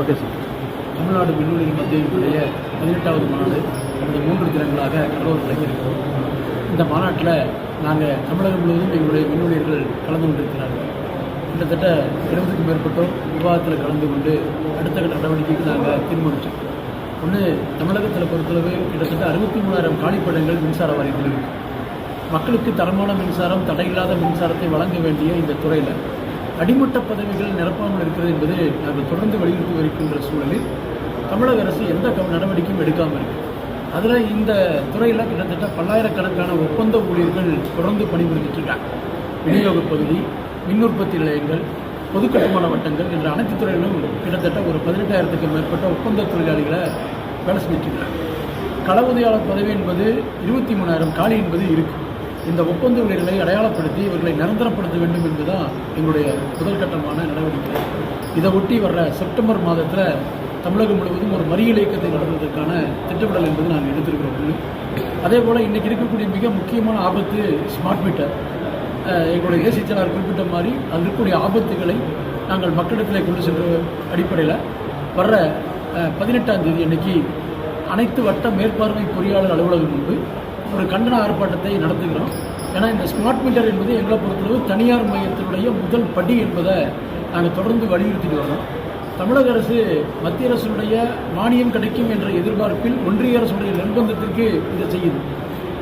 Okay sir. Tamil Nadu மின்னூலியர் மத்திய 18வது மாநாடு கடந்த 3 தினங்களாக கடலூர் தொடங்கியிருக்கிறோம். இந்த மாநாட்டில் நாங்கள் தமிழகம் முழுவதும் எங்களுடைய மின்னூலியர்கள் கலந்து கொண்டிருக்கிறார்கள். கிட்டத்தட்ட 20க்கும் மேற்பட்டோர் விவாதத்தில் கலந்து கொண்டு அடுத்த கட்ட நடவடிக்கைக்கு நாங்கள் தீர்மானித்தோம். ஒன்று, தமிழகத்தில் பொறுத்தளவு கிட்டத்தட்ட 63,000 காலிப்படங்கள் மின்சார வாரியத்தில் இருக்குது. மக்களுக்கு தரமான மின்சாரம், தடையில்லாத மின்சாரத்தை வழங்க வேண்டிய இந்த துறையில் அடிமட்ட பதவிகள் நிரப்பாமல் இருக்கிறது என்பது நாங்கள் தொடர்ந்து வலியுறுத்தி வருகின்ற சூழலில் தமிழக அரசு எந்த நடவடிக்கையும் எடுக்காமல் இருக்குது. அதில் இந்த துறையில் கிட்டத்தட்ட பல்லாயிரக்கணக்கான ஒப்பந்த ஊழியர்கள் தொடர்ந்து பணிபுரிஞ்சிட்டு இருக்காங்க. விநியோக பகுதி, மின் உற்பத்தி நிலையங்கள், பொது கட்டுமான வட்டங்கள் என்ற அனைத்து துறைகளிலும் கிட்டத்தட்ட ஒரு 18,000க்கும் மேற்பட்ட ஒப்பந்த தொழிலாளிகளை வேலை செஞ்சுட்டு இருக்காங்க. கள உதவியாளர் பதவி என்பது 23,000 காலி என்பது இருக்குது. இந்த ஒப்பந்த ஊழியர்களை அடையாளப்படுத்தி இவர்களை நிரந்தரப்படுத்த வேண்டும் என்பதுதான் எங்களுடைய முதல் கட்டமான நடவடிக்கை. இதை ஒட்டி வர்ற செப்டம்பர் மாதத்தில் தமிழகம் முழுவதும் ஒரு மறியல் இயக்கத்தை நடத்துவதற்கான திட்டமிடல் என்பது நாங்கள் எடுத்திருக்கிறோம். அதே போல் இன்றைக்கி இருக்கக்கூடிய மிக முக்கியமான ஆபத்து ஸ்மார்ட் மீட்டர். எங்களுடைய தேசிய செயலாளர் குறிப்பிட்ட மாதிரி அது இருக்கக்கூடிய ஆபத்துகளை நாங்கள் மக்களிடத்தில் கொண்டு சென்ற அடிப்படையில் வர்ற 18ஆம் தேதி அன்னைக்கு அனைத்து வட்ட மேற்பார்வை பொறியாளர் அலுவலகம் முன்பு ஒரு கண்டன ஆர்ப்பாட்டத்தை நடத்துகிறோம். ஏன்னா இந்த ஸ்மார்ட் மீட்டர் என்பது எங்களை பொறுத்தளவு தனியார் மையத்தினுடைய முதல் படி என்பதை நாங்கள் தொடர்ந்து வலியுறுத்திட்டு வரோம். தமிழக அரசு மத்திய அரசுடைய மானியம் கிடைக்கும் என்ற எதிர்பார்ப்பில் ஒன்றிய அரசுடைய நிர்பந்தத்திற்கு இதை செய்யுது.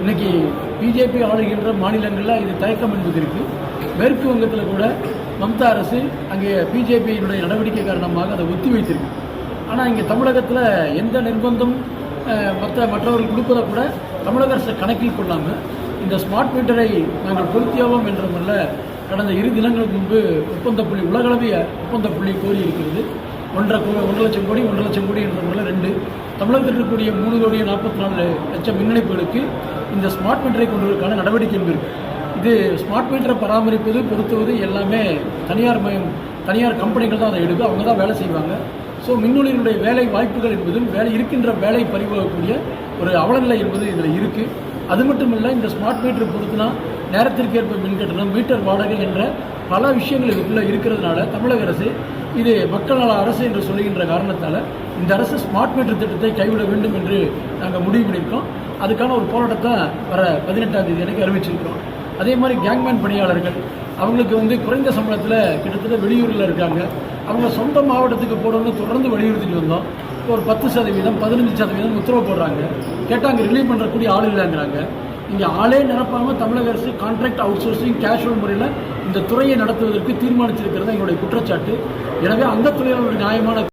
இன்றைக்கி பிஜேபி ஆளுகின்ற மாநிலங்களில் இது தயக்கம் என்பது இருக்குது. மேற்கு வங்கத்தில் கூட மம்தா அரசு அங்கே பிஜேபியினுடைய நடவடிக்கை காரணமாக அதை ஒத்தி வைத்திருக்கு. ஆனால் இங்கே தமிழகத்தில் எந்த நிர்பந்தம் மற்றவர்கள் கொடுப்பதை கூட தமிழக அரசு கணக்கில் கொள்ளாமல் இந்த ஸ்மார்ட் மீட்டரை நாங்கள் பொருத்தியாவோம் என்ற முறையில் கடந்த 2 தினங்களுக்கு முன்பு ஒப்பந்த புள்ளி, உலகளவிய ஒப்பந்த புள்ளி கோரி இருக்கிறது. 1.5 லட்சம் கோடி என்ற முறையில் 2 தமிழகத்தில் இருக்கக்கூடிய 3,44,00,000 மின் இணைப்புகளுக்கு இந்த ஸ்மார்ட் மீட்டரை கொண்டு வருவதற்கான நடவடிக்கை இருக்குது. இது ஸ்மார்ட் மீட்டரை பராமரிப்பது, பொருத்துவது எல்லாமே தனியார் கம்பெனிகள் தான் அதை எடுக்கும். அவங்க தான் வேலை செய்வாங்க. ஸோ மின்னூலியர்களுடைய வேலை வாய்ப்புகள் என்பதும் இருக்கின்ற வேலை பறிபோகக்கூடிய ஒரு அவலநிலை என்பது இதில் இருக்குது. அது மட்டும் இல்லை, இந்த ஸ்மார்ட் மீட்டர் பொறுத்துனா நேரத்திற்கு ஏற்ப மின் கட்டணம், மீட்டர் வாடகை என்ற பல விஷயங்கள் இதுக்குள்ளே இருக்கிறதுனால தமிழக அரசு இது மக்கள் நல அரசு என்று சொல்லுகின்ற காரணத்தால் இந்த அரசு ஸ்மார்ட் மீட்டர் திட்டத்தை கைவிட வேண்டும் என்று நாங்கள் முடிவு பண்ணியிருக்கோம். அதுக்கான ஒரு போராட்டத்தை வர 18ஆம் தேதி அன்றைக்கி அறிவிச்சிருக்கிறோம். அதே மாதிரி கேங்மேன் பணியாளர்கள் அவங்களுக்கு குறைந்த சம்பளத்தில் கிட்டத்தட்ட வெளியூரில் இருக்காங்க. அவங்க சொந்த மாவட்டத்துக்கு போடணும்னு தொடர்ந்து வலியுறுத்திட்டு வந்தோம். ஒரு 10%, 15% உத்தரவு போடுறாங்க. கேட்டால் அங்கே ரிலீவ் பண்ணுறக்கூடிய ஆள் இல்லைங்கிறாங்க. இங்கே ஆளே நிரப்பாமல் தமிழக அரசு கான்ட்ராக்ட் அவுட் சோர்சிங் கேஷுவல் முறையில் இந்த துறையை நடத்துவதற்கு தீர்மானிச்சிருக்கிறது எங்களுடைய குற்றச்சாட்டு. எனவே அந்த துறையில் ஒரு நியாயமான